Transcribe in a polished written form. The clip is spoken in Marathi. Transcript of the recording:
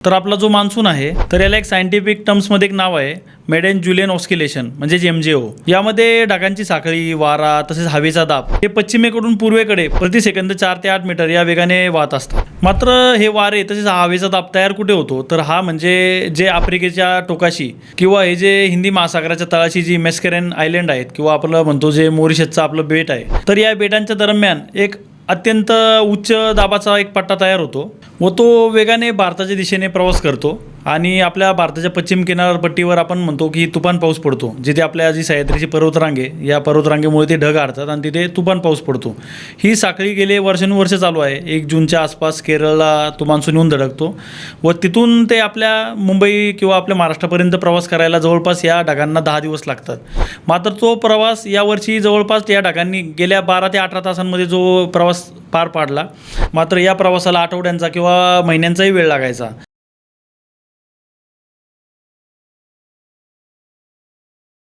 तर आपला जो मान्सून आहे तर याला एक सायंटिफिक टर्म्समध्ये एक नाव आहे मेडेन जुलियन ऑस्किलेशन म्हणजेच MJO. यामध्ये ढगांची साखळी, वारा तसेच हवेचा दाब हे पश्चिमेकडून पूर्वेकडे प्रति सेकंद 4 ते 8 मीटर या वेगाने वाहत असतात. मात्र हे वारे तसेच हवेचा दाब तयार कुठे होतो तर हा म्हणजे जे आफ्रिकेच्या टोकाशी किंवा हे जे हिंदी महासागराच्या तळाशी जी मेस्केरेन आयलंड आहेत किंवा आपलं म्हणतो जे मॉरिशसचं आपलं बेट आहे तर या बेटांच्या दरम्यान एक अत्यंत उच्च दाबाचा एक पट्टा तयार होतो व तो वेगाने भारताच्या दिशेने प्रवास करतो आणि आपल्या भारताच्या पश्चिम किनारपट्टीवर आपण म्हणतो की तुफान पाऊस पडतो. जिथे आपल्या जी सह्याद्रीची पर्वतरांग आहे या पर्वतरांगेमुळे ते ढग आडतात आणि तिथे तुफान पाऊस पडतो. ही साखळी गेले वर्षानुवर्ष चालू आहे. 1 जूनच्या आसपास केरळला तो मान्सून येऊन धडकतो व तिथून ते आपल्या मुंबई किंवा आपल्या महाराष्ट्रापर्यंत प्रवास करायला जवळपास या ढगांना 10 दिवस लागतात. मात्र तो प्रवास यावर्षी जवळपास या ढगांनी गेल्या 12 ते 18 तासांमध्ये जो प्रवास पार पाडला. मात्र या प्रवासाला आठवड्यांचा किंवा महिन्यांचाही वेळ लागायचा.